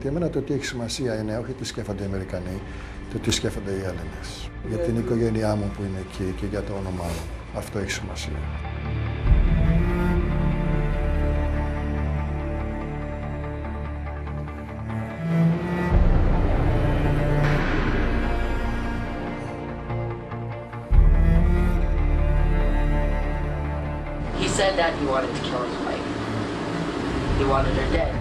Γιατί εμένα το τι έχει σημασία είναι όχι τι σκέφτονται οι Αμερικανοί, το τι σκέφτονται οι Έλληνες. Για την οικογένειά μου που είναι εκεί και για το όνομά μου. Αυτό έχει σημασία. He said that he wanted to kill his wife. He wanted her dead.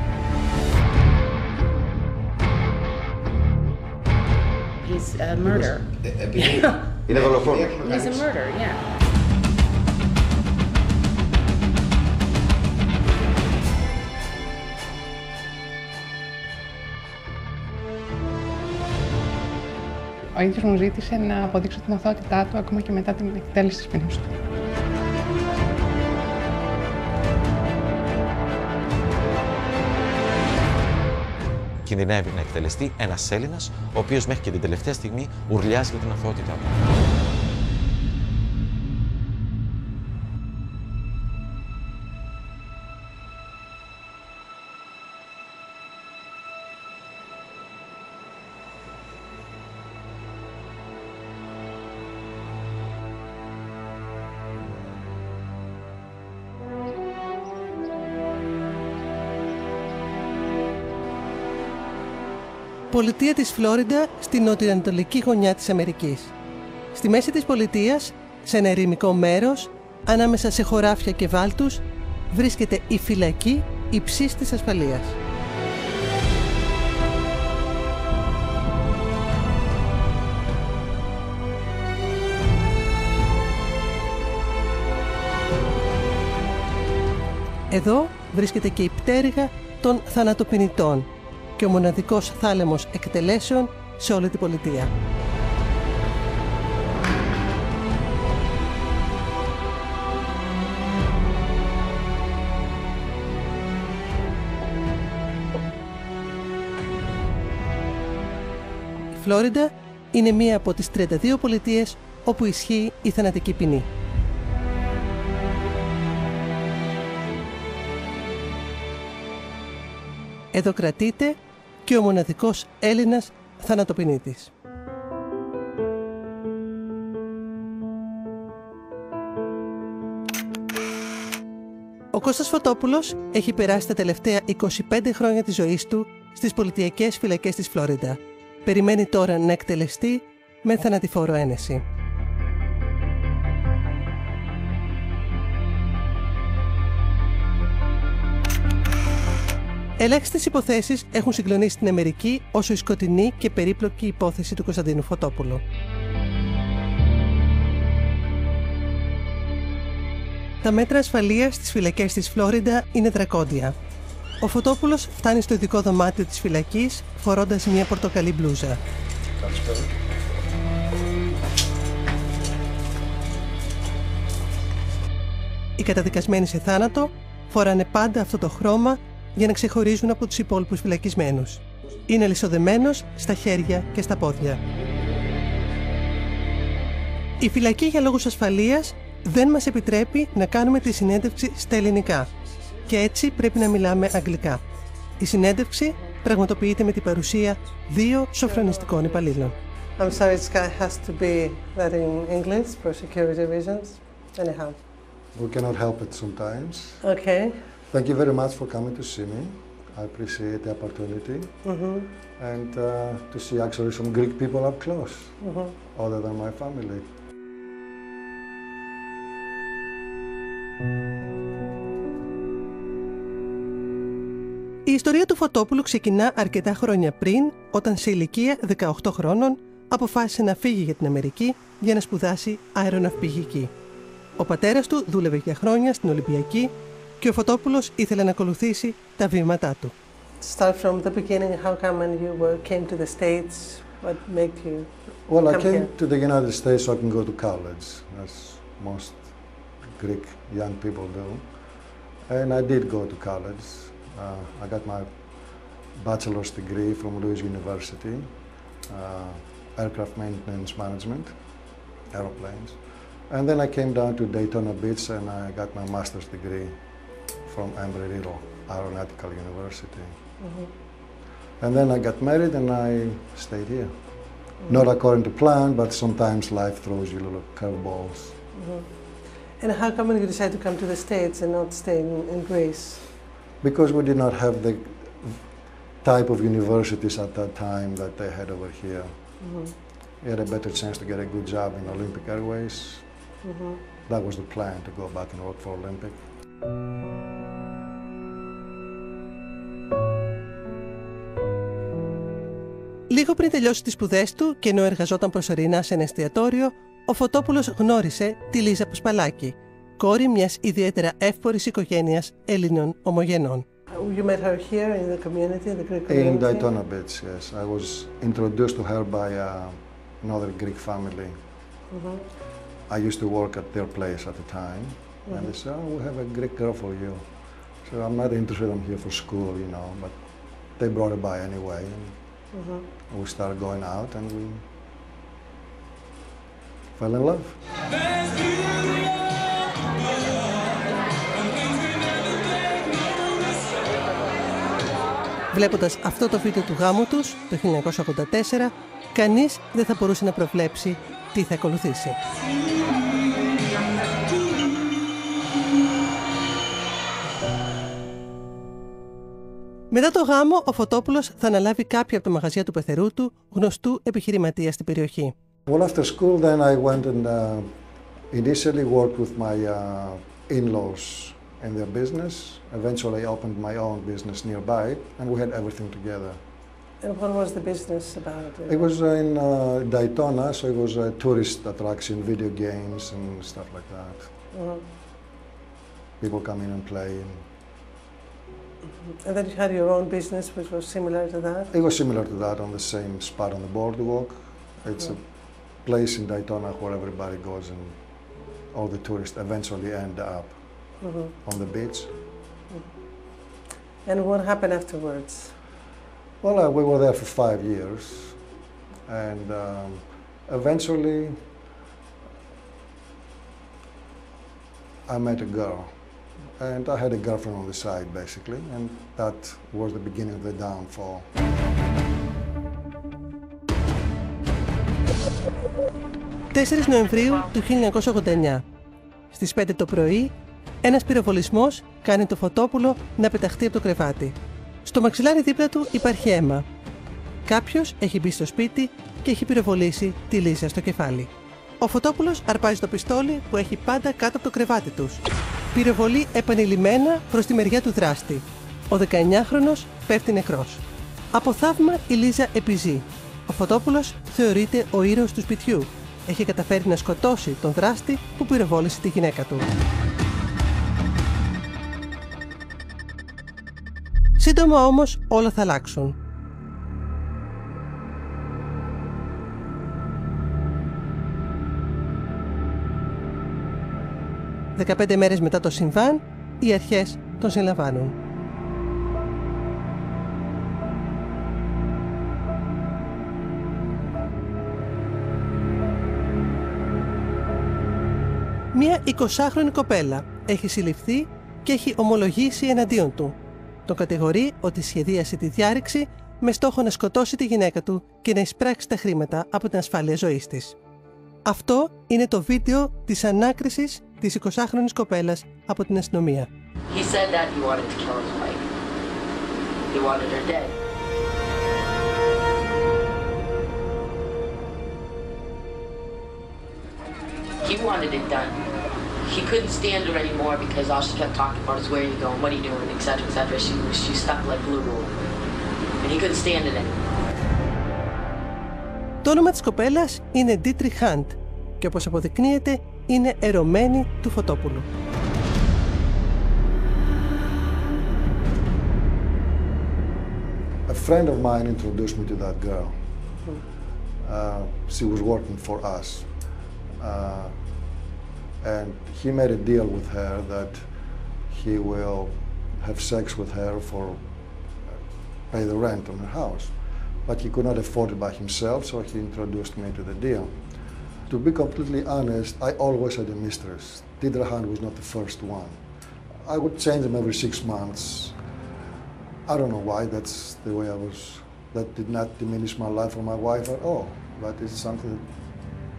He's a murderer. Είναι δολοφόνο. He's a murderer, yeah. Ο ίδιος μου ζήτησε να αποδείξω την αθωότητά του ακόμα και μετά την εκτέλεση της ποινής του. Κινδυνεύει να εκτελεστεί ένας Έλληνας, ο οποίος μέχρι και την τελευταία στιγμή ουρλιάζει για την αθωότητά του. Πολιτεία της Φλόριντα στη νοτιοανατολική γωνιά της Αμερικής. Στη μέση της πολιτείας, σε ένα ερημικό μέρος, ανάμεσα σε χωράφια και βάλτους, βρίσκεται η φυλακή υψής της ασφαλείας. Εδώ βρίσκεται και η πτέρυγα των θανατοποινητών και ο μοναδικός θάλαμος εκτελέσεων σε όλη την πολιτεία. Η Φλόριντα είναι μία από τις 32 πολιτείες όπου ισχύει η θανατική ποινή. Εδώ κρατείται και ο μοναδικός Έλληνας θανατοποινήτης. Ο Κώστας Φωτόπουλος έχει περάσει τα τελευταία 25 χρόνια της ζωής του στις πολιτιακές φυλακές της Φλόριντα. Περιμένει τώρα να εκτελεστεί με θανατηφόρο ένεση. Ελάχιστες υποθέσεις έχουν συγκλονίσει την Αμερική όσο η σκοτεινή και περίπλοκη υπόθεση του Κωνσταντίνου Φωτόπουλου. Τα μέτρα ασφαλείας στις φυλακές της Φλόριντα είναι δρακόντια. Ο Φωτόπουλος φτάνει στο ειδικό δωμάτιο της φυλακής φορώντας μια πορτοκαλί μπλούζα. Οι καταδικασμένοι σε θάνατο φοράνε πάντα αυτό το χρώμα για να ξεχωρίζουν από τους υπόλοιπους φυλακισμένους. Είναι λυσοδεμένος στα χέρια και στα πόδια. Η φυλακή για λόγους ασφαλείας δεν μας επιτρέπει να κάνουμε τη συνέντευξη στα ελληνικά και έτσι πρέπει να μιλάμε αγγλικά. Η συνέντευξη πραγματοποιείται με την παρουσία 2 σοφρονιστικών υπαλλήλων. I'm sorry, it has to be that in English for security reasons. Anyhow. We cannot help it sometimes. Okay. Thank you very much for coming to see me. I appreciate the opportunity and to see actually some Greek people up close, other than my family. Η ιστορία του Φωτόπουλου ξεκινά αρκετά χρόνια πριν, όταν σε ηλικία 18 χρόνων αποφάσισε να φύγει για την Αμερική για να σπουδάσει αεροναυπηγική. Ο πατέρας του δούλευε για χρόνια στην Ολυμπιακή και ο Φωτόπουλος ήθελε να ακολουθήσει τα βήματά του. Start from the beginning. How come when you came to the States? What made you Well, I come came here? to the United States so I can go to college, as most Greek young people do. And I did go to college. I got my bachelor's degree from Louis University, aircraft maintenance management, aeroplanes. And then I came down to Daytona Beach and I got my master's degree from Embry-Riddle Aeronautical University. And then I got married and I stayed here. Not according to plan, but sometimes life throws you little curveballs. And how come you decided to come to the States and not stay in Greece? Because we did not have the type of universities at that time that they had over here. We had a better chance to get a good job in Olympic Airways. That was the plan, to go back and work for Olympic. Λίγο πριν τελειώσει τις σπουδές του και ενώ εργαζόταν προσωρινά σε ένα εστιατόριο, ο Φωτόπουλος γνώρισε τη Λίζα Πασπαλάκη, κόρη μιας ιδιαίτερα εύπορης οικογένειας Έλληνων ομογενών. You met her here in the community, the Greek community? In Daytona Beach, yes. I was introduced to her by another Greek family. I used to work at their place at the time, and they said, "Oh, we have a Greek girl for you." So I'm not interested, I'm here for school, you know, but they brought her by anyway. And we started going out and we fell in love. Βλέποντας αυτό το βίντεο του γάμου τους, το 1984, κανείς δεν θα μπορούσε να προβλέψει τι θα ακολουθήσει. Μετά το γάμο, ο Φωτόπουλος θα αναλάβει κάποια από τα μαγαζιά του πεθερού του, γνωστού επιχειρηματία στην περιοχή. Well, after school then I went and initially worked with my in-laws in their business. Eventually I opened my own business nearby and we had everything together. And what was the business about? It was in Daytona, so it was a tourist attraction, video games and stuff like that. People come in and play. And then you had your own business which was similar to that? It was similar to that on the same spot on the boardwalk. It's a place in Daytona where everybody goes and all the tourists eventually end up on the beach. And what happened afterwards? Well, we were there for 5 years and eventually I met a girl. And I had a girlfriend on the side, basically, and that was the beginning of the downfall. «4 Νοεμβρίου του 1989. Στις 5 το πρωί, ένας πυροβολισμός κάνει το Φωτόπουλο να πεταχτεί από το κρεβάτι. Στο μαξιλάρι δίπλα του υπάρχει αίμα. Κάποιος έχει μπει στο σπίτι και έχει πυροβολήσει τη Λίζα στο κεφάλι. Ο Φωτόπουλος αρπάζει το πιστόλι που έχει πάντα κάτω από το κρεβάτι τους. Πυροβολεί επανειλημμένα προς τη μεριά του δράστη. Ο 19χρονος πέφτει νεκρός. Από θαύμα η Λίζα επιζεί. Ο Φωτόπουλος θεωρείται ο ήρωας του σπιτιού. Έχει καταφέρει να σκοτώσει τον δράστη που πυροβόλησε τη γυναίκα του. Σύντομα όμως όλα θα αλλάξουν. «15 μέρες μετά το συμβάν, οι αρχές τον συλλαμβάνουν. Μία 20χρονη κοπέλα έχει συλληφθεί και έχει ομολογήσει εναντίον του. Τον κατηγορεί ότι σχεδίασε τη διάρρηξη με στόχο να σκοτώσει τη γυναίκα του και να εισπράξει τα χρήματα από την ασφάλεια ζωής της. Αυτό είναι το βίντεο της ανάκρισης της 20χρονης κοπέλας από την αστυνομία. He said that he wanted to kill his wife. He wanted her dead. He wanted it done. He couldn't stand her anymore because all she kept talking about is where you going, what are you doing, etc., etc. She stuck like glue. And he couldn't stand it anymore. Το όνομα της κοπέλας είναι Dietrich Hunt και όπως αποδεικνύεται είναι ερωμένη του Φωτόπουλου. A friend of mine introduced me to that girl. She was working for us. And he made a deal with her that he will have sex with her for pay the rent on her house. But he could not afford it by himself, so he introduced me to the deal. To be completely honest, I always had a mistress. Dietrich Hunt was not the first one. I would change them every 6 months. I don't know why, that's the way I was that did not diminish my life or my wife at all. But it's something that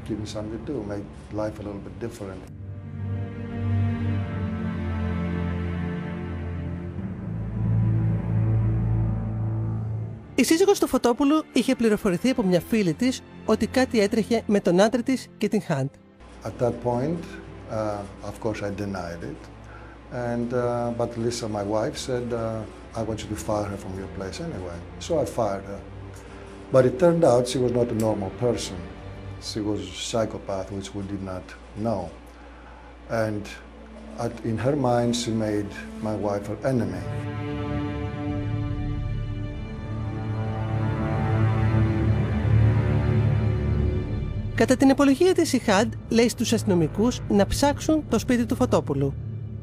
gave me something to do, make life a little bit different. Η σύζυγος του Φωτόπουλου είχε πληροφορηθεί από μια φίλη της ότι κάτι έτρεχε με τον άντρα της και την Hunt. At that point, of course, I denied it, but Lisa, my wife, said, "I want you to fire her from your place anyway." So I fired her. But it turned out she was not a normal person. She was a psychopath, which we did not know. And in her mind, she made my wife her enemy. Κατά την απολογία της, η Hunt λέει στους αστυνομικούς να ψάξουν το σπίτι του Φωτόπουλου.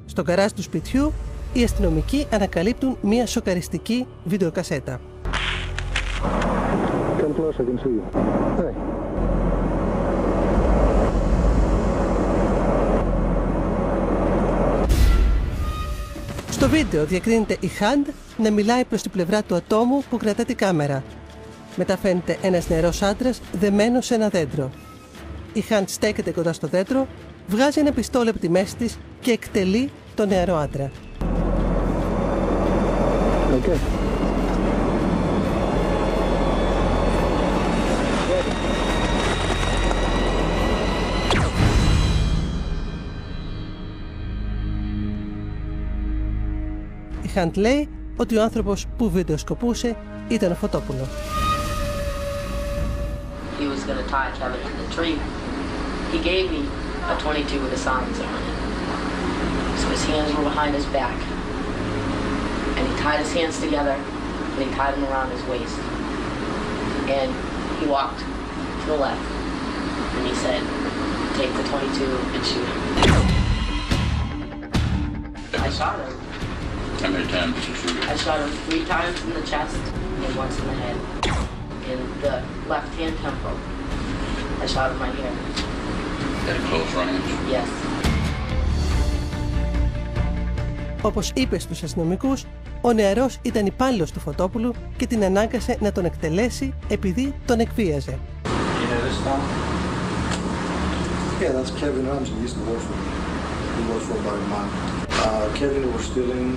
Στο γκαράζ του σπιτιού, οι αστυνομικοί ανακαλύπτουν μια σοκαριστική βιντεοκασέτα. Στο βίντεο διακρίνεται η Hunt να μιλάει προς την πλευρά του ατόμου που κρατά τη κάμερα. Μετά φαίνεται ένας νεαρός άντρας δεμένος σε ένα δέντρο. Η Hunt στέκεται κοντά στο δέντρο, βγάζει ένα πιστόλι από τη μέση της και εκτελεί τον νεαρό άντρα. Okay. Η Hunt λέει ότι ο άνθρωπος που βιντεοσκοπούσε ήταν ο Φωτόπουλο. He was going to tie Kevin to the tree. He gave me a 22 with a silencer on it. So his hands were behind his back. And he tied his hands together, and he tied them around his waist. And he walked to the left, and he said, "Take the 22 and shoot him." I shot him. How many times did you shoot him? I shot him 3 times in the chest and once in the head. In the left-hand temple. I shot him right here. At a close range? Yes. Όπως είπε στους αστυνομικούς, ο νεαρός ήταν υπάλληλος του Φωτόπουλου και την ανάγκασε να τον εκτελέσει επειδή τον εκβίαζε. Yeah, that's Kevin Ramsey. He used to work for me. He worked for about a month. Kevin was stealing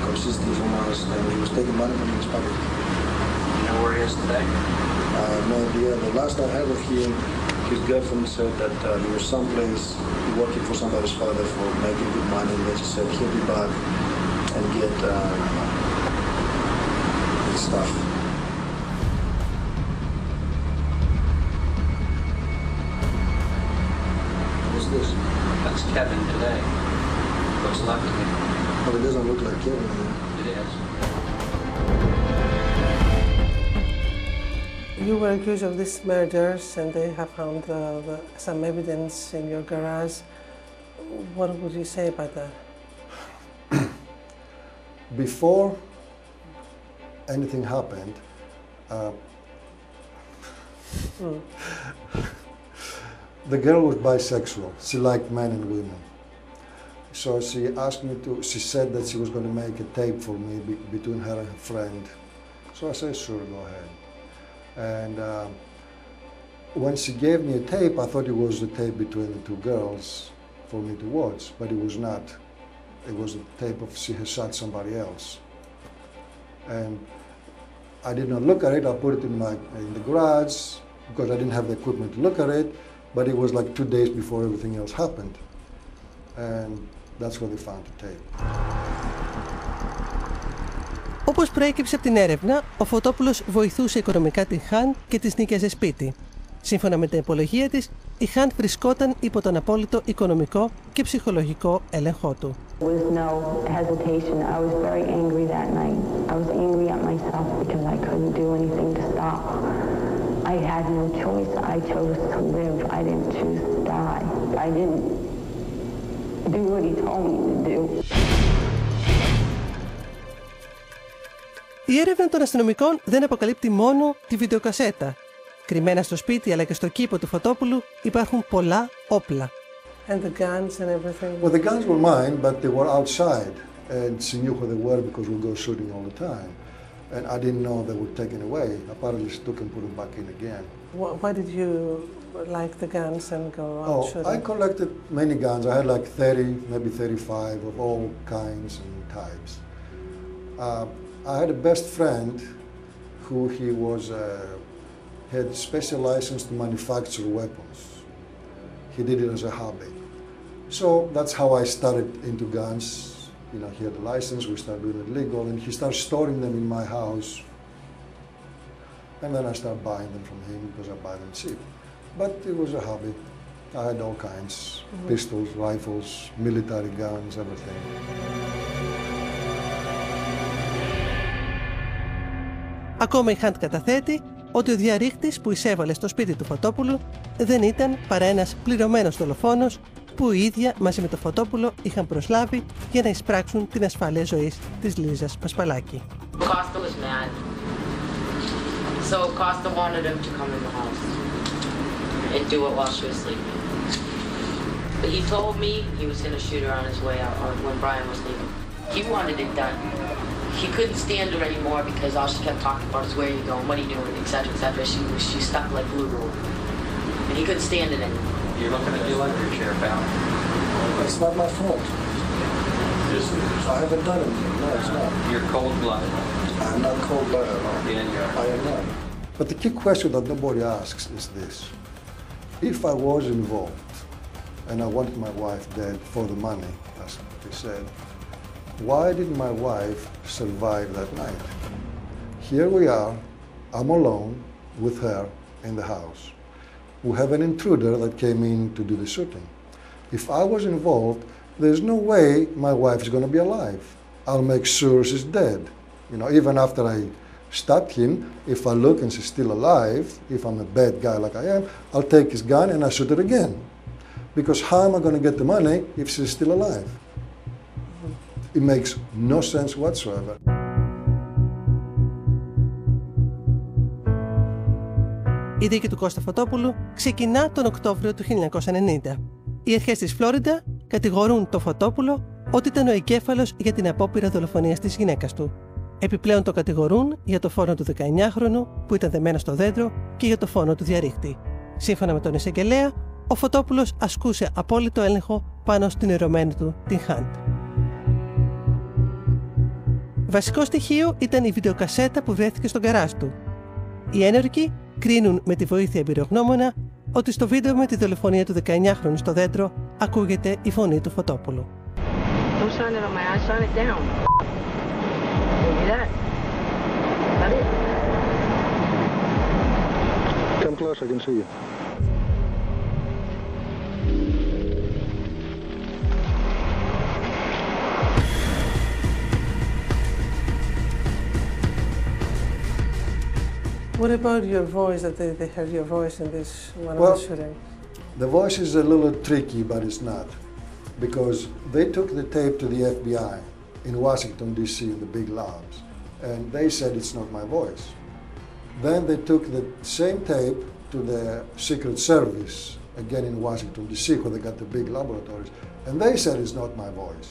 consistently from us, and he was taking money from his pocket. You know where he is today? No idea. The last I heard of him, his girlfriend said that he was someplace working for somebody's father for making good money, and then she said he'll be back and get his stuff. What's this? That's Kevin today. What's left of him? Well, it doesn't look like Kevin. It is. You were accused of these murders and they have found some evidence in your garage. What would you say about that? Before anything happened, the girl was bisexual. She liked men and women. So she asked me to, she said that she was going to make a tape for me between her and her friend. So I said, sure, go ahead. And when she gave me a tape, I thought it was the tape between the two girls for me to watch, but it was not. It was a tape of she had shot somebody else. And I did not look at it. I put it in the garage because I didn't have the equipment to look at it, but it was like 2 days before everything else happened. And that's where they found the tape. Όπως προέκυψε από την έρευνα, ο Φωτόπουλος βοηθούσε οικονομικά την Hunt και της νίκιαζε σπίτι. Σύμφωνα με την υπολογία της, η Hunt βρισκόταν υπό τον απόλυτο οικονομικό και ψυχολογικό έλεγχό του. Η έρευνα των αστυνομικών δεν αποκαλύπτει μόνο τη βιντεοκασέτα. Κρυμμένα στο σπίτι αλλά και στο κήπο του Φωτόπουλου υπάρχουν πολλά όπλα. And the guns and everything? Well, the guns were mine, but they were outside. And she knew where they were because we go shooting all the time. And I didn't know they would take it away. Apparently she took and put it back in again. Why did you like the guns and go out shooting? I collected many guns. I had like 30, maybe 35 of all kinds and types. I had a best friend who he had special license to manufacture weapons. He did it as a hobby. So that's how I started into guns. You know, he had a license, we started doing it legal, and he started storing them in my house. And then I started buying them from him because I buy them cheap. But it was a hobby. I had all kinds, pistols, rifles, military guns, everything. Ακόμα η Hunt καταθέτει ότι ο διαρρήκτης που εισέβαλε στο σπίτι του Φωτόπουλου δεν ήταν παρά ένας πληρωμένος δολοφόνος που η ίδια μαζί με το Φωτόπουλο είχαν προσλάβει για να εισπράξουν την ασφάλεια ζωής της Λίζας Πασπαλάκη. Costa was mad. So Costa wanted him to come in the house and do it while she was sleeping. But he told me he was going to shoot her on his way out when Brian was leaving. He wanted it done. He couldn't stand her anymore because all she kept talking about is where are you going, what are you doing, etc., etc. She stuck like glue to him. And he couldn't stand it anymore. You're looking at you like your chair, pal. It's not my fault. I haven't done anything. No, it's not. You're cold-blooded. I'm not cold-blooded at all. Yeah, you are. I am not. But the key question that nobody asks is this. If I was involved and I wanted my wife dead for the money, as they said, why didn't my wife survive that night? Here we are, I'm alone with her in the house. We have an intruder that came in to do the shooting. If I was involved, there's no way my wife is going to be alive. I'll make sure she's dead. You know, even after I stabbed him, if I look and she's still alive, if I'm a bad guy like I am, I'll take his gun and I shoot her again. Because how am I going to get the money if she's still alive? It makes no sense whatsoever. Η δίκη του Κώστα Φωτόπουλου ξεκινά τον Οκτώβριο του 1990. Οι αρχές της Φλόριντα κατηγορούν τον Φωτόπουλο ότι ήταν ο εγκέφαλος για την απόπειρα δολοφονίας της γυναίκας του. Επιπλέον το κατηγορούν για το φόνο του 19χρονου που ήταν δεμένο στο δέντρο και για το φόνο του διαρρήχτη. Σύμφωνα με τον εισαγγελέα, ο Φωτόπουλος ασκούσε απόλυτο έλεγχο πάνω στην ερωμένη του την Hunt. Βασικό στοιχείο ήταν η βιντεοκασέτα που βρέθηκε στον γκαράζ του. Οι ένορκοι κρίνουν με τη βοήθεια εμπειρογνώμονα ότι στο βίντεο με τη δολοφονία του 19χρονου στο δέντρο ακούγεται η φωνή του Φωτόπουλου. Come close, I can see you. What about your voice, that they heard your voice in this one of the shooting? The voice is a little tricky, but it's not. Because they took the tape to the FBI in Washington, D.C., in the big labs, and they said it's not my voice. Then they took the same tape to the Secret Service, again in Washington, D.C., where they got the big laboratories, and they said it's not my voice.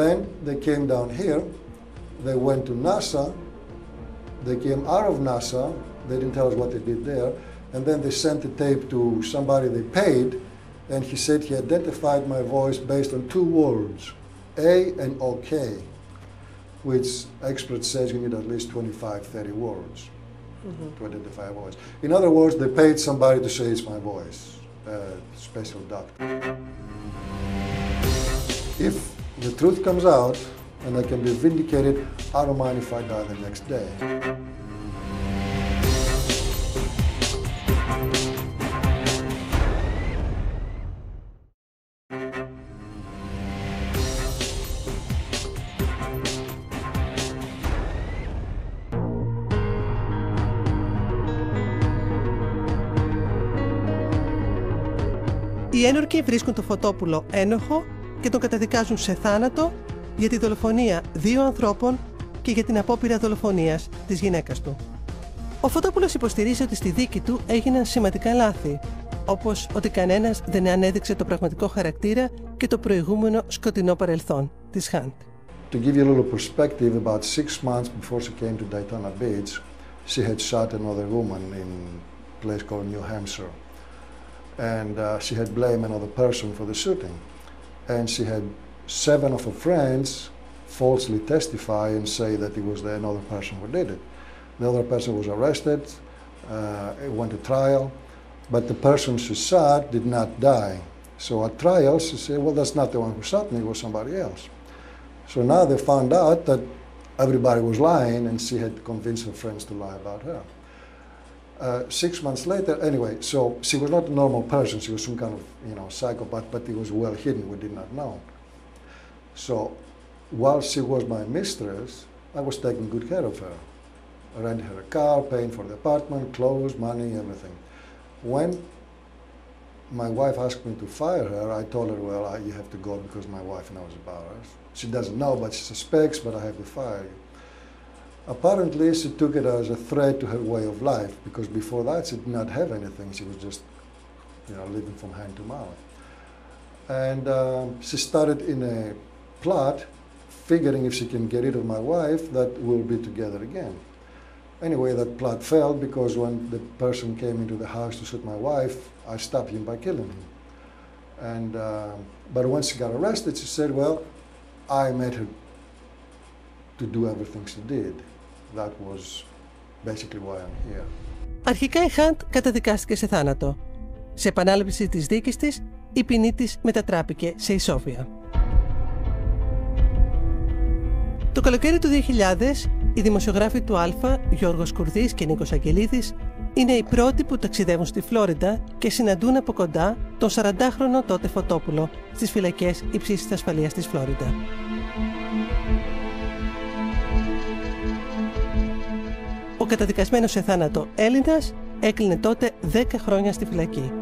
Then they came down here, they went to NASA, they came out of NASA, they didn't tell us what they did there, and then they sent the tape to somebody they paid, and he said he identified my voice based on two words, A and OK, which experts say you need at least 25, 30 words to identify a voice. In other words, they paid somebody to say it's my voice, a special doctor. If the truth comes out, and I can be vindicated, I don't mind if I die the next day. Οι ένορκοι βρίσκουν τον Φωτόπουλο ένοχο και τον καταδικάζουν σε θάνατο για τη δολοφονία 2 ανθρώπων και για την απόπειρα δολοφονίας της γυναίκας του. Ο Φωτόπουλος υποστηρίζει ότι στη δίκη του έγιναν σημαντικά λάθη, όπως ότι κανένας δεν ανέδειξε το πραγματικό χαρακτήρα και το προηγούμενο σκοτεινό παρελθόν της Hunt. To give you a little perspective, about 6 months before she came to Daytona Beach, she had shot another woman in a place called New Hampshire. And she had blamed another person for the shooting. And she had 7 of her friends falsely testify and say that it was another person who did it. The other person was arrested, it went to trial, but the person she shot did not die. So at trial, she said, well, that's not the one who shot me, it was somebody else. So now they found out that everybody was lying and she had convinced her friends to lie about her. 6 months later, anyway, so she was not a normal person, she was some kind of, psychopath, but it was well hidden, we did not know. So while she was my mistress, I was taking good care of her. I rented her a car, paying for the apartment, clothes, money, everything. When my wife asked me to fire her, I told her, well, you have to go because my wife knows about us. She doesn't know, but she suspects, but I have to fire you. Apparently, she took it as a threat to her way of life, because before that, she did not have anything. She was just, living from hand to mouth. And she started in a plot, figuring if she can get rid of my wife, that we'll be together again. Anyway, that plot failed because when the person came into the house to shoot my wife, I stopped him by killing him. And, but when she got arrested, she said, well, I made her to do everything she did. That was basically why I'm here. Αρχικά η Χαντ καταδικάστηκε σε θάνατο. Σε επανάληψη της δίκης της, η ποινή της μετατράπηκε σε ισόβια. Το καλοκαίρι του 2000, οι δημοσιογράφοι του Αλφα, Γιώργος Κουρδής και Νίκος Αγγελίδης, είναι οι πρώτοι που ταξιδεύουν στη Φλόριντα και συναντούν από κοντά τον 40χρονο τότε Φωτόπουλο στις φυλακές υψής της ασφαλείας της Φλόριντα. Ο καταδικασμένος σε θάνατο Έλληνας έκλεινε τότε 10 χρόνια στη φυλακή.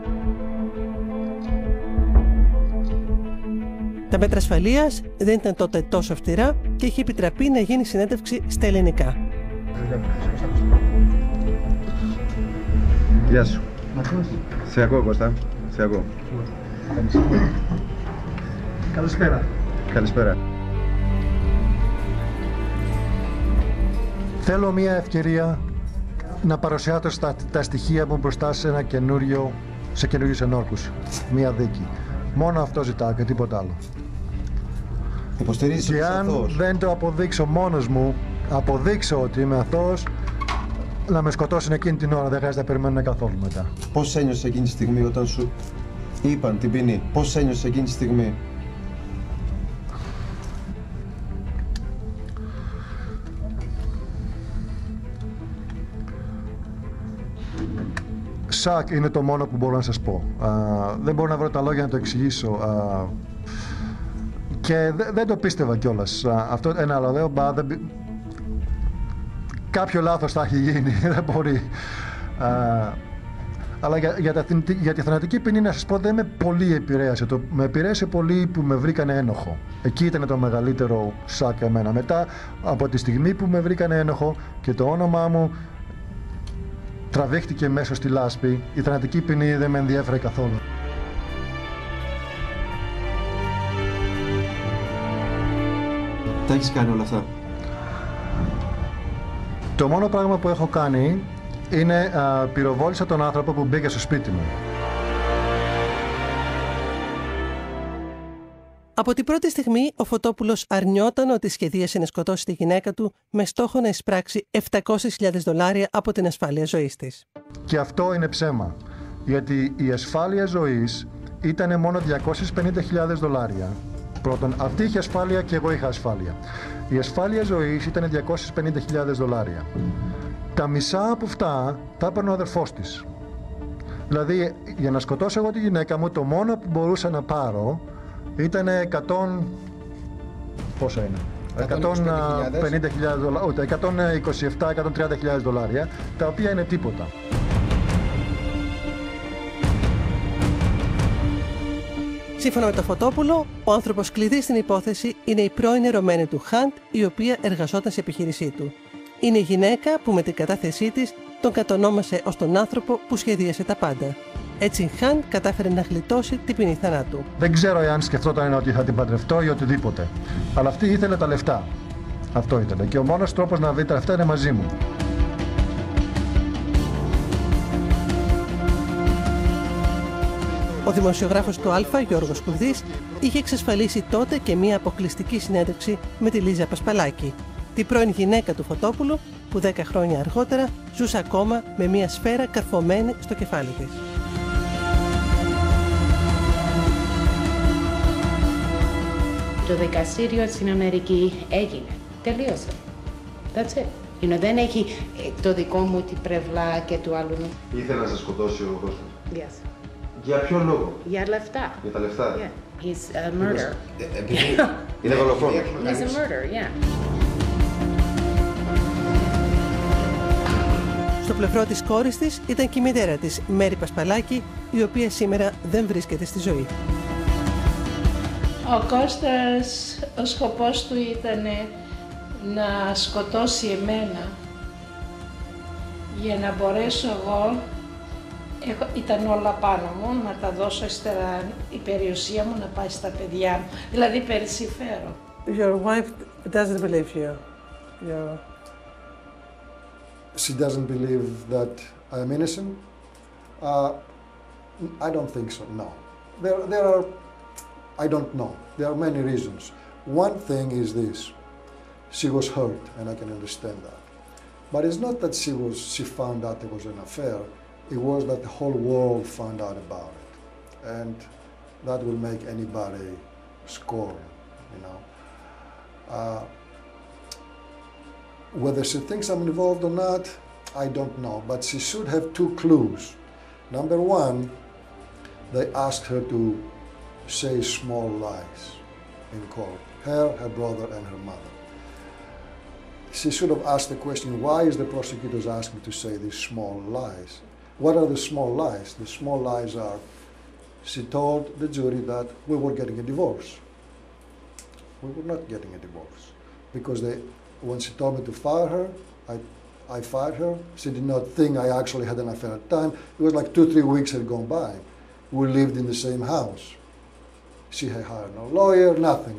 Τα μέτρα ασφαλείας δεν ήταν τότε τόσο αυστηρά και είχε επιτραπεί να γίνει συνέντευξη στα ελληνικά. Γεια σου. Σε ακούω, Κώστα. Σε ακούω. Καλησπέρα. Καλησπέρα. Θέλω μια ευκαιρία να παρουσιάσω τα στοιχεία μου μπροστά σε καινούριους ενόρκους. Μια δίκη. Μόνο αυτό ζητάω και τίποτα άλλο. Υποστηρίζεις και αν δεν το αποδείξω μόνος μου, αποδείξω ότι είμαι αθώος, να με σκοτώσουν εκείνη την ώρα, δεν χρειάζεται να περιμένουν καθόλου μετά. Πώς ένιωσες εκείνη τη στιγμή όταν σου είπαν την ποινή, πώς ένιωσες εκείνη τη στιγμή? Σακ είναι το μόνο που μπορώ να σας πω. Δεν μπορώ να βρω τα λόγια να το εξηγήσω. Και δεν το πίστευα κιόλας. Αυτό ένα άλλο λέω, κάποιο λάθος θα έχει γίνει, δεν μπορεί. Αλλά για τη θανατική ποινή να σας πω δεν με πολύ επηρέασε. Με επηρέασε πολύ που με βρήκανε ένοχο. Εκεί ήταν το μεγαλύτερο σακ εμένα. Μετά από τη στιγμή που με βρήκανε ένοχο και το όνομά μου τραβήχτηκε μέσω στη λάσπη, η θανατική ποινή δεν με ενδιέφερε καθόλου. Τα έχεις κάνει όλα αυτά? Το μόνο πράγμα που έχω κάνει είναι πυροβόλησα τον άνθρωπο που μπήκε στο σπίτι μου. Από την πρώτη στιγμή, ο Φωτόπουλος αρνιόταν ότι σχεδίασε να σκοτώσει τη γυναίκα του με στόχο να εισπράξει $700.000 από την ασφάλεια ζωής της. Και αυτό είναι ψέμα, γιατί η ασφάλεια ζωής ήταν μόνο $250.000. Πρώτον, αυτή είχε ασφάλεια και εγώ είχα ασφάλεια. Η ασφάλεια ζωής ήταν $250.000. Τα μισά από αυτά τα έπαιρνε ο αδερφός της. Δηλαδή, για να σκοτώσω εγώ τη γυναίκα μου, το μόνο που μπορούσα να πάρω ήταν 100... πόσα είναι? $150.000, ούτε, $127-130.000, τα οποία είναι τίποτα. Σύμφωνα με τον Φωτόπουλο, ο άνθρωπος κλειδί στην υπόθεση είναι η πρώην ερωμένη του Χαντ, η οποία εργαζόταν σε επιχείρησή του. Είναι η γυναίκα που με την κατάθεσή της τον κατονόμασε ως τον άνθρωπο που σχεδίασε τα πάντα. Έτσι, Χαν κατάφερε να γλιτώσει την ποινή θανάτου. Δεν ξέρω εάν σκεφτόταν ότι θα την παντρευτώ ή οτιδήποτε. Αλλά αυτή ήθελε τα λεφτά. Αυτό ήθελε. Και ο μόνος τρόπος να δει τα λεφτά είναι μαζί μου. Ο δημοσιογράφος του Αλφα, Γιώργος Κουρδής, είχε εξασφαλίσει τότε και μία αποκλειστική συνέντευξη με τη Λίζα Πασπαλάκη, την πρώην γυναίκα του Φωτόπουλου, που 10 χρόνια αργότερα ζούσε ακόμα με μία σφαίρα καρφωμένη στο κεφάλι της. Το δικαστήριο στην Αμερική έγινε. Τελείωσε. That's it. Δεν έχει το δικό μου την πλευρά και του άλλου. Ήθελε να σας σκοτώσει ο κόσμος. Yes. Για ποιο λόγο? Για λεφτά. Για τα λεφτά. Yeah. He's a murderer. Είναι δολοφόνος. He's a murderer, yeah. Στο πλευρό της κόρης της ήταν και η μητέρα της, Μέρη Πασπαλάκη, η οποία σήμερα δεν βρίσκεται στη ζωή. Ο Κώστας, ο σκοπός του ήταν να σκοτώσει εμένα για να μπορέσω εγώ, ήταν όλα πάνω μου, να τα δώσω ύστερα η περιουσία μου να πάει στα παιδιά μου, δηλαδή περισυφέρω. Your wife doesn't believe you. She doesn't believe that I'm innocent? I don't think so, no. There are, I don't know. There are many reasons. One thing is this. She was hurt, and I can understand that. But it's not that she found out it was an affair. It was that the whole world found out about it. And that will make anybody scorn, you know. Whether she thinks I'm involved or not, I don't know. But she should have 2 clues. Number one, they asked her to say small lies in court. Her brother, and her mother. She should have asked the question, why is the prosecutors asking me to say these small lies? What are the small lies? The small lies are, she told the jury that we were getting a divorce. We were not getting a divorce. Because when she told me to fire her, I fired her. She did not think I actually had an affair at the time. It was like 2-3 weeks had gone by. We lived in the same house. She had hired no lawyer, nothing.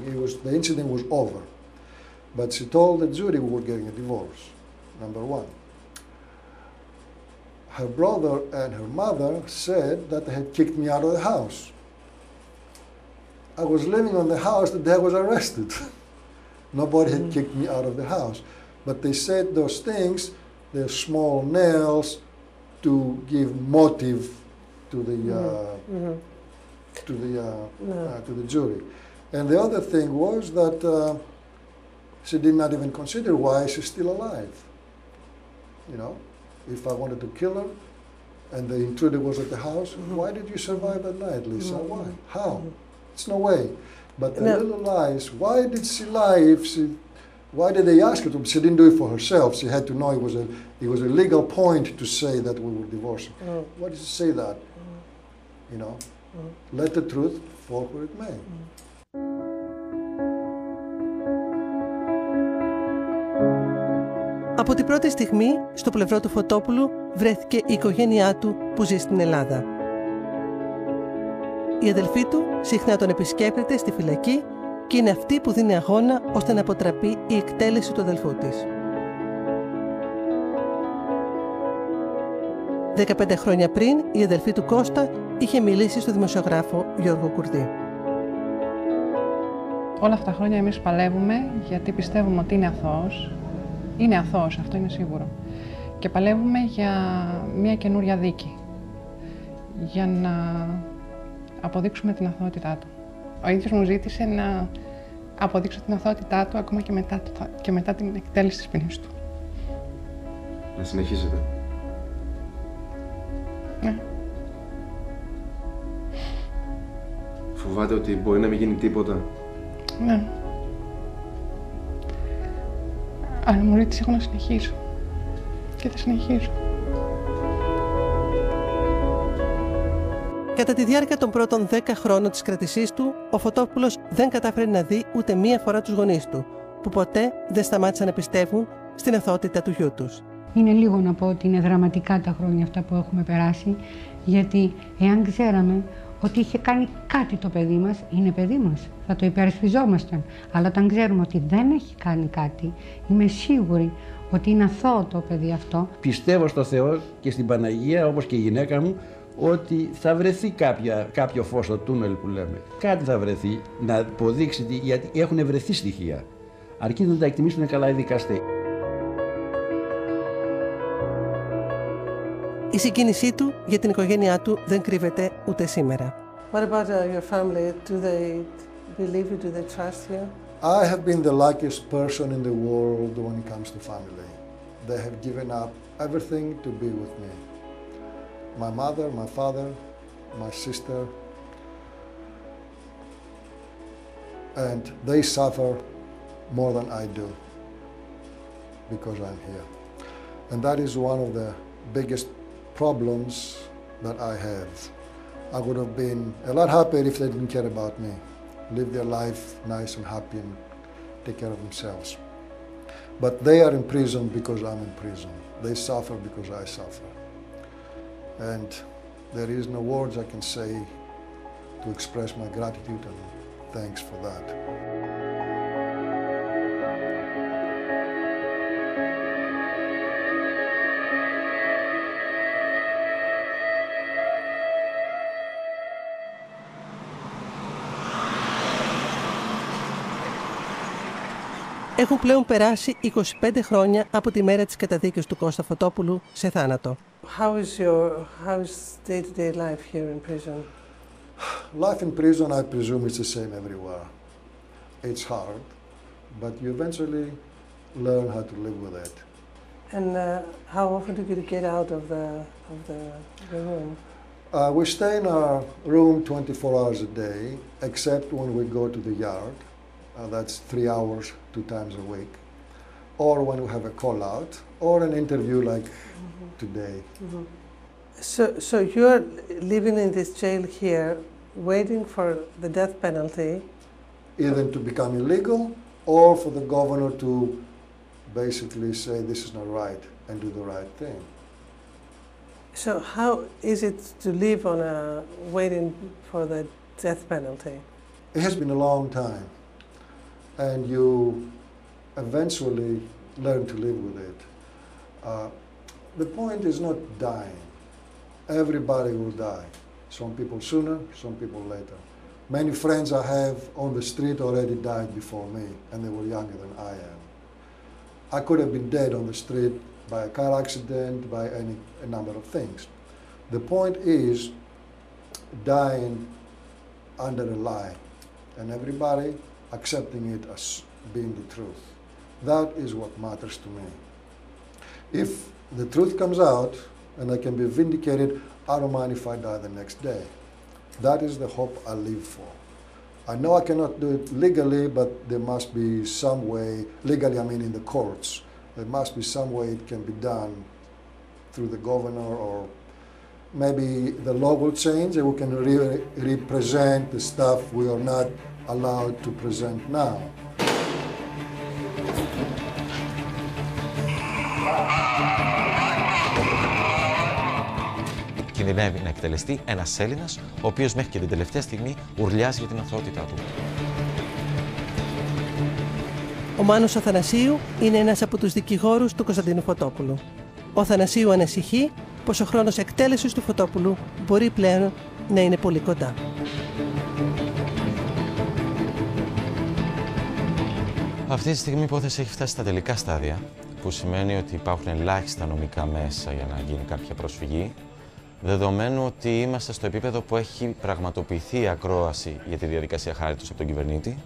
The incident was over. But she told the jury we were getting a divorce, number one. Her brother and her mother said that they had kicked me out of the house. I was living on the house the day I was arrested. Nobody had kicked me out of the house. But they said those things, they're small nails, to give motive to the jury. And the other thing was that she did not even consider why she's still alive. You know, if I wanted to kill her and the intruder was at the house, why did you survive that night, Lisa? Why? How? It's no way. But the little lies, why did she lie if she, why did they ask her to? She didn't do it for herself. She had to know it was a legal point to say that we were divorcing. Why did she say that? You know, let the truth fall where it may. Από την πρώτη στιγμή, στο πλευρό του Φωτόπουλου βρέθηκε η οικογένειά του που ζει στην Ελλάδα. Η αδελφή του συχνά τον επισκέπτεται στη φυλακή και είναι αυτή που δίνει αγώνα ώστε να αποτραπεί η εκτέλεση του αδελφού της. 15 χρόνια πριν, η αδελφή του Κώστα είχε μιλήσει στο δημοσιογράφο Γιώργο Κουρδή. Όλα αυτά τα χρόνια εμείς παλεύουμε γιατί πιστεύουμε ότι είναι αθώος. Είναι αθώος, αυτό είναι σίγουρο. Και παλεύουμε για μια καινούρια δίκη. Για να αποδείξουμε την αθωότητά του. Ο ίδιος μου ζήτησε να αποδείξω την αθωότητά του ακόμα και μετά την εκτέλεση της ποινής του. Να συνεχίσετε. Ναι. Φοβάται ότι μπορεί να μην γίνει τίποτα. Ναι. Αλλά μου ζήτησε εγώ να συνεχίσω. Και θα συνεχίσω. Κατά τη διάρκεια των πρώτων 10 χρόνων της κρατησής του, ο Φωτόπουλος δεν κατάφερε να δει ούτε μία φορά τους γονείς του, που ποτέ δεν σταμάτησαν να πιστεύουν στην αθωότητα του γιού τους. Είναι λίγο να πω ότι είναι δραματικά τα χρόνια αυτά που έχουμε περάσει Γιατί εάν ξέραμε ότι είχε κάνει κάτι το παιδί μας, είναι παιδί μας, θα το υπερασπιζόμασταν. Αλλά όταν ξέρουμε ότι δεν έχει κάνει κάτι, είμαι σίγουρη ότι είναι αθώο το παιδί αυτό. Πιστεύω στο Θεό και στην Παναγία, όπως και η γυναίκα μου, ότι θα βρεθεί κάποιο φως στο τούνελ που λέμε. Κάτι θα βρεθεί να αποδείξει, γιατί έχουν βρεθεί στοιχεία. Αρκεί να τα εκτιμήσουν καλά οι δικαστές. Η συγκίνησή του για την οικογένειά του δεν κρύβεται ούτε σήμερα. What about your family? Do they believe you? Do they trust you? I have been the luckiest person in the world when it comes to family. They have given up everything to be with me. My mother, my father, my sister, and they suffer more than I do because I'm here. And that is one of the biggest problems that I have. I would have been a lot happier if they didn't care about me, live their life nice and happy and take care of themselves. But they are in prison because I'm in prison. They suffer because I suffer. And there is no words I can say to express my gratitude and thanks for that. Έχουν πλέον περάσει 25 χρόνια από τη μέρα της καταδίκης του Κώστα Φωτόπουλου σε θάνατο. How is day-to-day life here in prison? Life in prison, I presume, is the same everywhere. It's hard, but you eventually learn how to live with it. And how often do you get out of the room? We stay in our room 24 hours a day, except when we go to the yard. That's 3 hours, 2 times a week. Or when we have a call out, or an interview like today. So you're living in this jail here, waiting for the death penalty? Either to become illegal, or for the governor to basically say this is not right and do the right thing. So how is it to live on waiting for the death penalty? It has been a long time, and you eventually learn to live with it. The point is not dying. Everybody will die. Some people sooner, some people later. Many friends I have on the street already died before me, and they were younger than I am. I could have been dead on the street by a car accident, by a number of things. The point is dying under a lie, and everybody accepting it as being the truth. That is what matters to me. If the truth comes out and I can be vindicated, I don't mind if I die the next day. That is the hope I live for. I know I cannot do it legally, but there must be some way, legally I mean in the courts, there must be some way it can be done through the governor, or maybe the law will change and we can represent the stuff we are not allowed to present now. Κινδυνεύει να εκτελεστεί ένας Έλληνας, ο οποίος μέχρι και την τελευταία στιγμή ουρλιάζει για την αθωότητά του. Ο Μάνος Αθανασίου είναι ένας από τους δικηγόρους του Κωνσταντίνου Φωτόπουλου. Ο Αθανασίου ανησυχεί πως ο χρόνος εκτέλεσης του Φωτόπουλου μπορεί πλέον να είναι πολύ κοντά. Αυτή τη στιγμή η υπόθεση έχει φτάσει στα τελικά στάδια, που σημαίνει ότι υπάρχουν ελάχιστα νομικά μέσα για να γίνει κάποια προσφυγή, δεδομένου ότι είμαστε στο επίπεδο που έχει πραγματοποιηθεί η ακρόαση για τη διαδικασία χάριτος από τον κυβερνήτη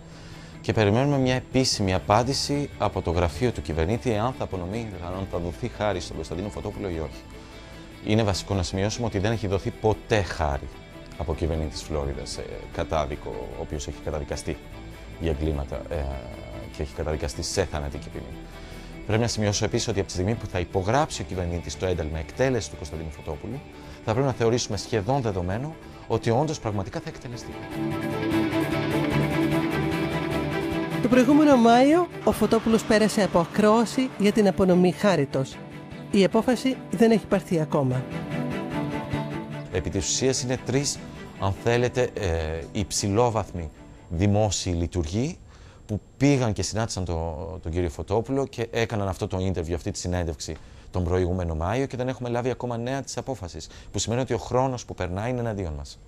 και περιμένουμε μια επίσημη απάντηση από το γραφείο του κυβερνήτη εάν θα δοθεί χάρη στον Κωνσταντίνο Φωτόπουλο ή όχι. Είναι βασικό να σημειώσουμε ότι δεν έχει δοθεί ποτέ χάρη από κυβερνήτη της Φλόριδας κατάδικο, ο οποίος έχει καταδικαστεί για εγκλήματα και έχει καταδικαστεί σε θανατική ποινή. Πρέπει να σημειώσω επίσης ότι από τη στιγμή που θα υπογράψει ο κυβερνήτης το ένταλμα εκτέλεση του Κωνσταντίνου Φωτόπουλου, θα πρέπει να θεωρήσουμε σχεδόν δεδομένο ότι όντως πραγματικά θα εκτελεστεί. Το προηγούμενο Μάιο, ο Φωτόπουλος πέρασε από ακρόαση για την απονομή χάριτος. Η απόφαση δεν έχει πάρθει ακόμα. Επί της ουσίας είναι τρεις, αν θέλετε, υψηλόβαθμοι δημόσιοι λειτουργοί που πήγαν και συνάντησαν τον κύριο Φωτόπουλο και έκαναν αυτό το interview, αυτή τη συνέντευξη τον προηγούμενο Μάιο και δεν έχουμε λάβει ακόμα νέα της απόφασης. Που σημαίνει ότι ο χρόνος που περνάει είναι εναντίον μας.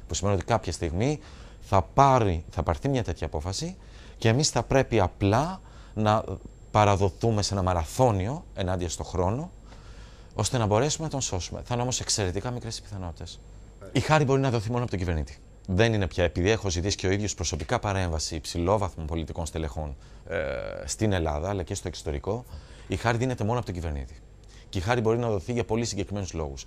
Που σημαίνει ότι κάποια στιγμή θα πάρθει μια τέτοια απόφαση και εμείς θα πρέπει απλά να παραδοθούμε σε ένα μαραθώνιο ενάντια στον χρόνο, ώστε να μπορέσουμε να τον σώσουμε. Θα είναι όμως εξαιρετικά μικρές οι πιθανότητες. Η χάρη μπορεί να δοθεί μόνο από τον κυβερνήτη. Δεν είναι πια, επειδή έχω ζητήσει και ο ίδιος προσωπικά παρέμβαση υψηλόβαθμων πολιτικών στελεχών στην Ελλάδα αλλά και στο εξωτερικό, η χάρη δίνεται μόνο από τον κυβερνήτη. Και η χάρη μπορεί να δοθεί για πολύ συγκεκριμένους λόγους.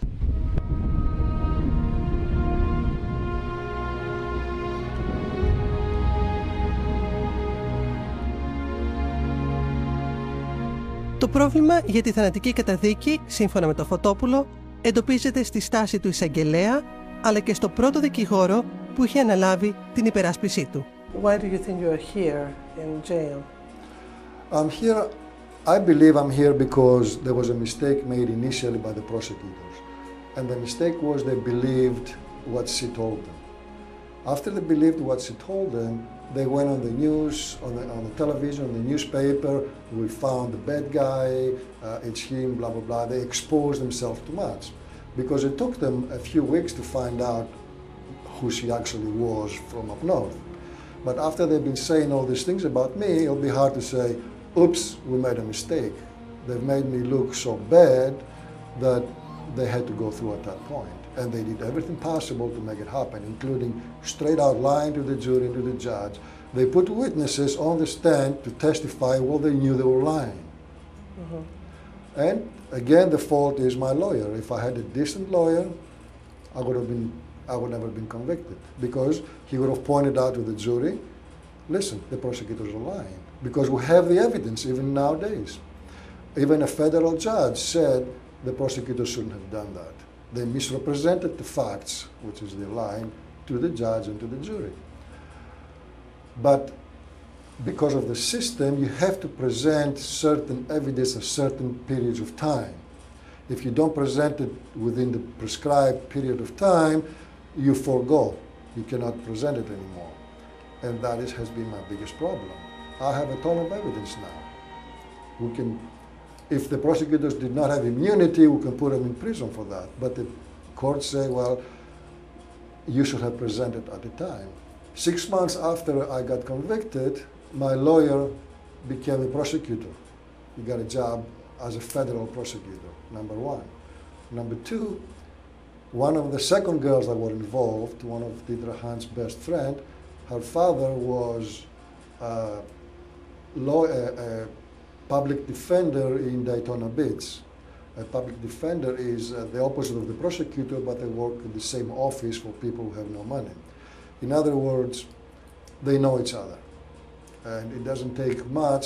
Το πρόβλημα για τη θανατική καταδίκη, σύμφωνα με τον Φωτόπουλο, εντοπίζεται στη στάση του εισαγγελέα, αλλά και στο πρώτο δικηγόρο που είχε αναλάβει την υπεράσπισή του. Why do you think you are here in jail? I'm here, I believe I'm here because there was a mistake made initially by the prosecutors. And the mistake was they believed what she told them. After they believed what she told them, they went on the news, on the television, on the newspaper. We found the bad guy, it's him, blah, blah, blah. They exposed themselves too much because it took them a few weeks to find out who she actually was from up north. But after they've been saying all these things about me, it'll be hard to say, oops, we made a mistake. They've made me look so bad that they had to go through at that point. And they did everything possible to make it happen, including straight out lying to the jury and to the judge. They put witnesses on the stand to testify while they knew they were lying. Mm-hmm. And again, the fault is my lawyer. If I had a decent lawyer, I would never have been convicted because he would have pointed out to the jury, listen, the prosecutors are lying. Because we have the evidence even nowadays. Even a federal judge said the prosecutors shouldn't have done that. They misrepresented the facts, which is the line, to the judge and to the jury. But because of the system, you have to present certain evidence at certain periods of time. If you don't present it within the prescribed period of time, you forgo. You cannot present it anymore. And that has been my biggest problem. I have a ton of evidence now. If the prosecutors did not have immunity, we can put them in prison for that. But the courts say, well, you should have presented at the time. 6 months after I got convicted, my lawyer became a prosecutor. He got a job as a federal prosecutor, number one. Number two, one of the second girls that were involved, one of Deidre Hahn's best friend, her father was a public defender in Daytona Beach. A public defender is the opposite of the prosecutor, but they work in the same office for people who have no money. In other words, they know each other. And it doesn't take much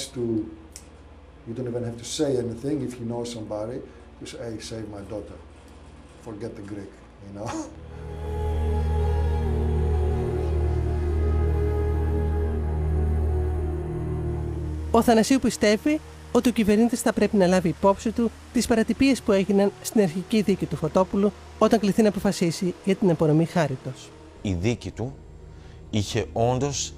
you don't even have to say anything if you know somebody, you say, hey, save my daughter. Forget the Greek, you know. Ο Θανασίου πιστεύει ότι ο κυβερνήτης θα πρέπει να λάβει υπόψη του τις παρατυπίες που έγιναν στην αρχική δίκη του Φωτόπουλου όταν κληθεί να αποφασίσει για την απονομή χάριτος. Η δίκη του είχε όντως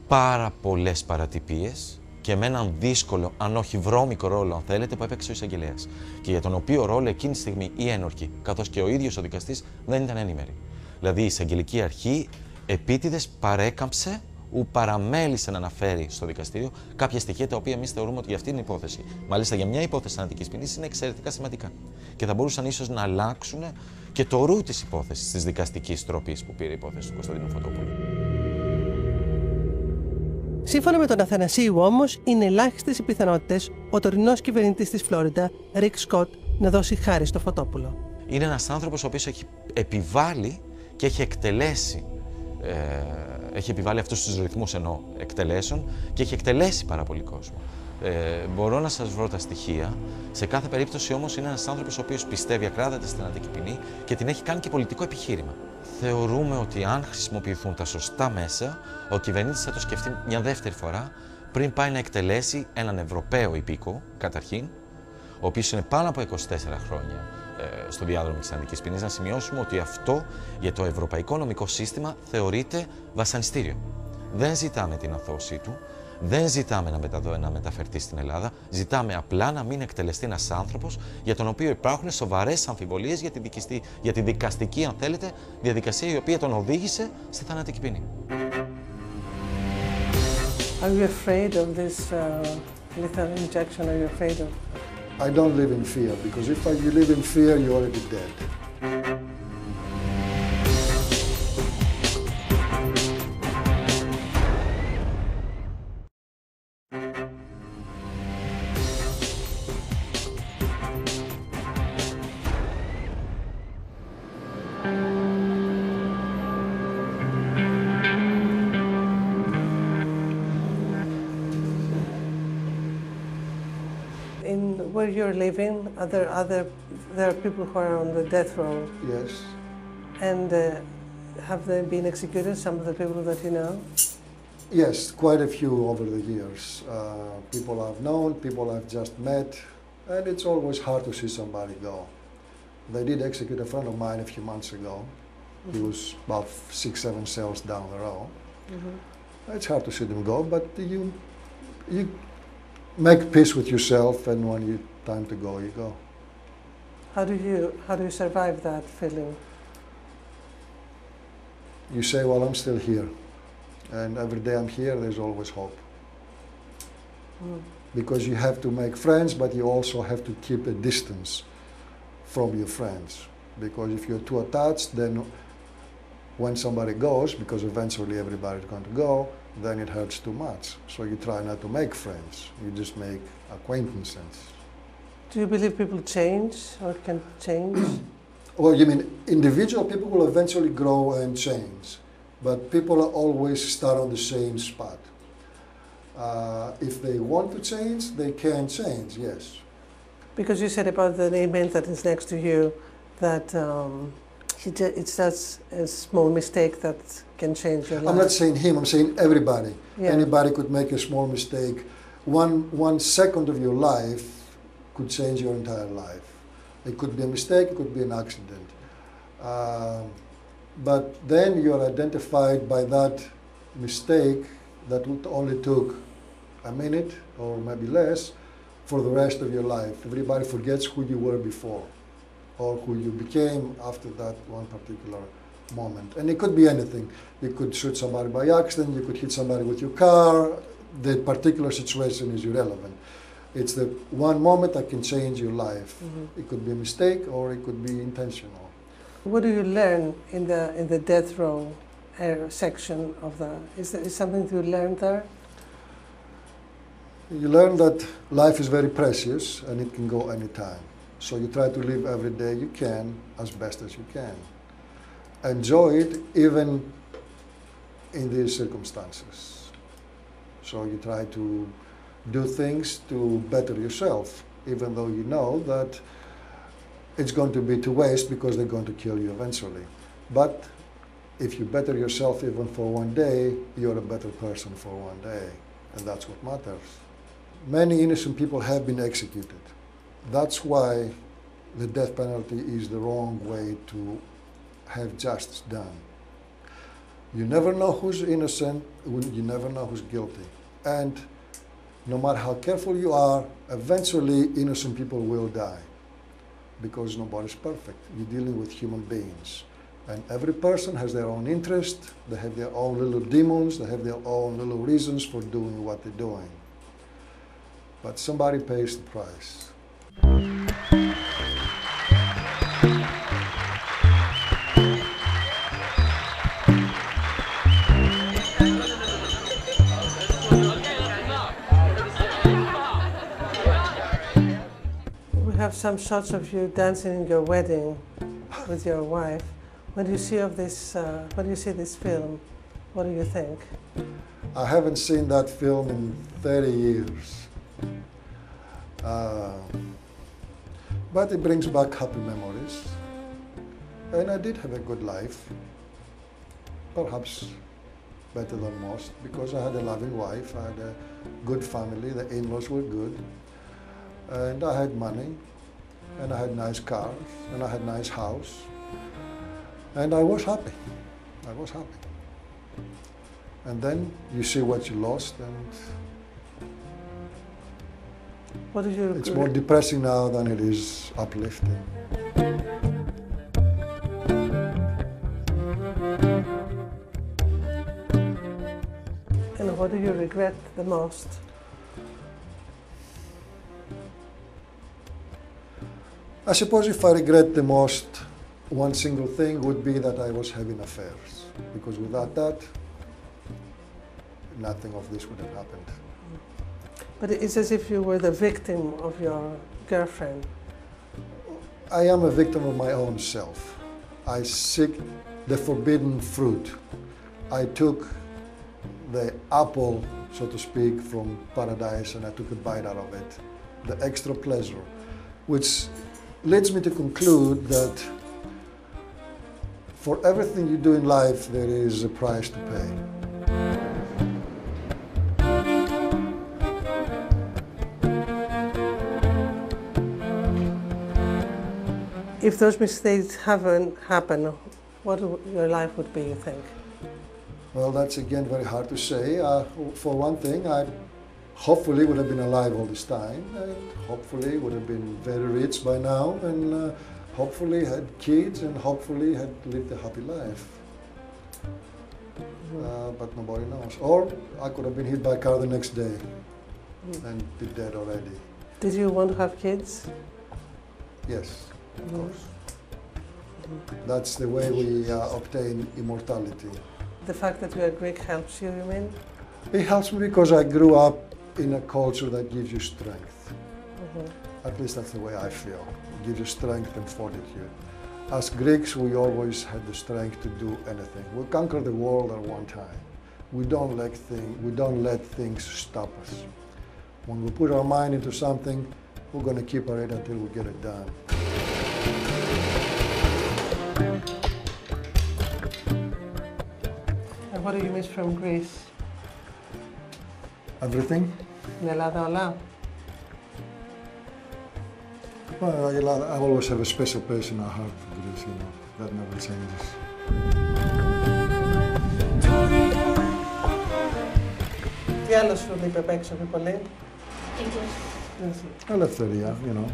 πάρα πολλές παρατυπίες και με έναν δύσκολο, αν όχι βρώμικο ρόλο, αν θέλετε, που έπαιξε ο εισαγγελέας. Και για τον οποίο ρόλο εκείνη τη στιγμή οι ένορκοι, καθώς και ο ίδιος ο δικαστής, δεν ήταν ενήμεροι. Δηλαδή η εισαγγελική αρχή επίτηδες παρέκαμψε ou παραμέλησε να αναφέρει στο δικαστήριο κάποια στοιχεία τα οποία εμείς θεωρούμε ότι για αυτή την υπόθεση, μάλιστα για μια υπόθεση θανατικής ποινής, είναι εξαιρετικά σημαντικά. Και θα μπορούσαν ίσως να αλλάξουν και το ρου της υπόθεσης, της δικαστικής τροπής που πήρε η υπόθεση του Κωνσταντίνου Φωτόπουλου. Σύμφωνα με τον Αθανασίου όμως, είναι ελάχιστες οι πιθανότητες ο τωρινός κυβερνήτης της Φλόριντα, Ρικ Σκοτ, να δώσει χάρη στο Φωτόπουλο. Είναι ένας άνθρωπος ο οποίος έχει επιβάλει και έχει εκτελέσει. Έχει επιβάλει αυτούς τους ρυθμούς εκτελέσεων και έχει εκτελέσει πάρα πολύ κόσμο. Μπορώ να σας βρω τα στοιχεία. Σε κάθε περίπτωση όμως είναι ένας άνθρωπος ο οποίος πιστεύει ακράδαντα στη θανατική ποινή και την έχει κάνει και πολιτικό επιχείρημα. Θεωρούμε ότι αν χρησιμοποιηθούν τα σωστά μέσα, ο κυβερνήτης θα το σκεφτεί μια δεύτερη φορά πριν πάει να εκτελέσει έναν Ευρωπαίο υπήκο, καταρχήν, ο οποίος είναι πάνω από 24 χρόνια στο διάδρομο της θανατικής ποινής, να σημειώσουμε ότι αυτό για το ευρωπαϊκό νομικό σύστημα θεωρείται βασανιστήριο. Δεν ζητάμε την αθώωσή του, δεν ζητάμε να μεταφερθεί στην Ελλάδα, ζητάμε απλά να μην εκτελεστεί ένας άνθρωπος για τον οποίο υπάρχουν σοβαρές αμφιβολίες για τη δικαστική, αν θέλετε, διαδικασία η οποία τον οδήγησε στη θανατική ποινή. Are you afraid of this lethal injection? Are you afraid of? I don't live in fear, because if you live in fear, you're already dead. Where you're living, there are people who are on the death row. Yes. And have they been executed, some of the people that you know? Yes, quite a few over the years. People I've known, people I've just met, and it's always hard to see somebody go. They did execute a friend of mine a few months ago. He was about 6-7 cells down the row. It's hard to see them go, but you make peace with yourself, and when it's time to go, you go. How do you survive that feeling? You say, well, I'm still here, and every day I'm here, there's always hope. Because you have to make friends, but you also have to keep a distance from your friends. Because if you're too attached, then when somebody goes, because eventually everybody's going to go, then it hurts too much. So you try not to make friends, you just make acquaintances. Do you believe people change or can change? Well, you mean individual people will eventually grow and change, but people always start on the same spot. If they want to change, they can change, yes. Because you said about the inmate that is next to you that it's just a small mistake that can change your life. I'm not saying him, I'm saying everybody. Yeah. Anybody could make a small mistake. One second of your life could change your entire life. It could be a mistake, it could be an accident. But then you're identified by that mistake that only took a minute or maybe less for the rest of your life. Everybody forgets who you were before or who you became after that one particular moment. And it could be anything. You could shoot somebody by accident, you could hit somebody with your car. The particular situation is irrelevant. It's the one moment that can change your life. It could be a mistake or it could be intentional. What do you learn in the death row section of the? Is something you learn there? You learn that life is very precious and it can go anytime. So you try to live every day you can as best as you can. Enjoy it even in these circumstances. So you try to do things to better yourself, even though you know that it's going to be to waste because they're going to kill you eventually. But if you better yourself even for one day, you're a better person for one day, and that's what matters. Many innocent people have been executed. That's why the death penalty is the wrong way to have justice done. You never know who's innocent, you never know who's guilty. And no matter how careful you are, eventually innocent people will die. Because nobody's perfect. You're dealing with human beings. And every person has their own interest, they have their own little demons, they have their own little reasons for doing what they're doing. But somebody pays the price. We have some shots of you dancing in your wedding with your wife. When you see this film, what do you think? I haven't seen that film in 30 years. But it brings back happy memories. And I did have a good life. Perhaps better than most, because I had a loving wife, I had a good family, the in-laws were good, and I had money. and I had nice cars, and I had nice house, and I was happy. I was happy. And then you see what you lost, and what did you it's more depressing now than it is uplifting. And what do you regret the most? I suppose if I regret the most, one single thing would be that I was having affairs, because without that, nothing of this would have happened. But it's as if you were the victim of your girlfriend. I am a victim of my own self. I seek the forbidden fruit. I took the apple, so to speak, from paradise, and I took a bite out of it, the extra pleasure, which leads me to conclude that for everything you do in life, there is a price to pay. If those mistakes haven't happened, what your life would be, you think? Well, that's again very hard to say. For one thing, I hopefully would have been alive all this time, and hopefully would have been very rich by now, and hopefully had kids, and hopefully had lived a happy life. But nobody knows. Or I could have been hit by a car the next day and be dead already. Did you want to have kids? Yes, of course. That's the way we obtain immortality. The fact that you are Greek helps you, you mean? It helps me because I grew up in a culture that gives you strength. At least that's the way I feel. It gives you strength and fortitude. As Greeks, we always had the strength to do anything. We conquered the world at one time. We don't let things stop us. When we put our mind into something, we're going to keep at it until we get it done. And what do you miss from Greece? Everything. In Ελλάδα όλα. Well, I always have a special place in our heart for Greece, you know. That never changes. Τι άλλο σου λείπει απ' έξω πιο πολύ? Ελευθερία, you know.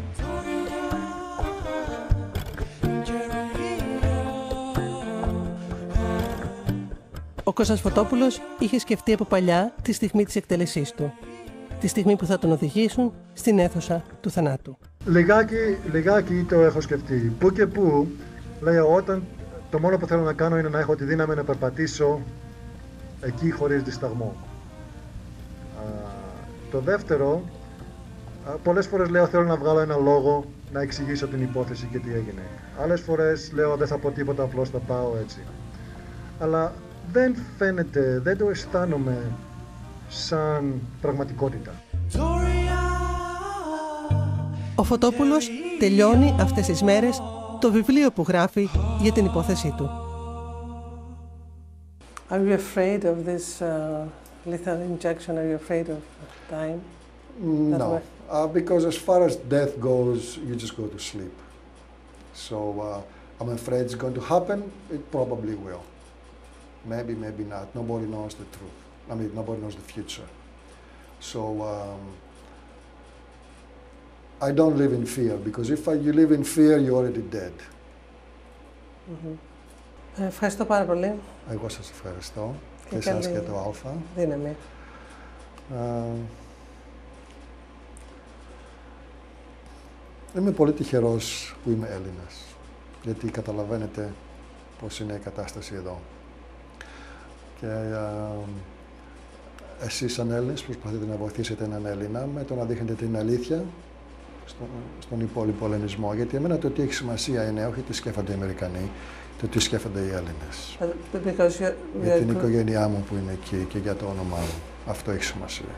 Ο Κώστας Φωτόπουλος είχε σκεφτεί από παλιά τη στιγμή της εκτέλεσής του. Τη στιγμή που θα τον οδηγήσουν στην αίθουσα του θανάτου. Λιγάκι το έχω σκεφτεί. Πού και πού, λέω, όταν το μόνο που θέλω να κάνω είναι να έχω τη δύναμη να περπατήσω εκεί χωρίς δισταγμό. Το δεύτερο, πολλές φορές λέω θέλω να βγάλω ένα λόγο να εξηγήσω την υπόθεση και τι έγινε. Άλλες φορές λέω δεν θα πω τίποτα, απλώς θα πάω έτσι. Αλλά δεν φαίνεται, δεν το αισθάνομαι σαν πραγματικότητα. Ο Φωτόπουλος τελειώνει αυτές τις μέρες το βιβλίο που γράφει για την υπόθεσή του. Are you afraid of this lethal injection? Are you afraid of dying? No, because as far as death goes, you just go to sleep. So I'm afraid it's going to happen. It probably will. Maybe, maybe not. Nobody knows the truth. I mean, nobody knows the future. So I don't live in fear, because if you live in fear, you're already dead. Ευχαριστώ πάρα πολύ. Εγώ σας ευχαριστώ. Και εσάς και το Αλφα. Δύναμη. Είμαι πολύ τυχερός που είμαι Έλληνας, γιατί καταλαβαίνετε πώς είναι η κατάσταση εδώ. Και εσείς σαν Έλληνες προσπαθείτε να βοηθήσετε έναν Έλληνα με το να δείχνετε την αλήθεια στον υπόλοιπο ελληνισμό. Γιατί εμένα το τι έχει σημασία είναι όχι τι σκέφτονται οι Αμερικανοί, το τι σκέφτονται οι Έλληνες. Για την οικογένειά μου που είναι εκεί και για το όνομά μου. Αυτό έχει σημασία.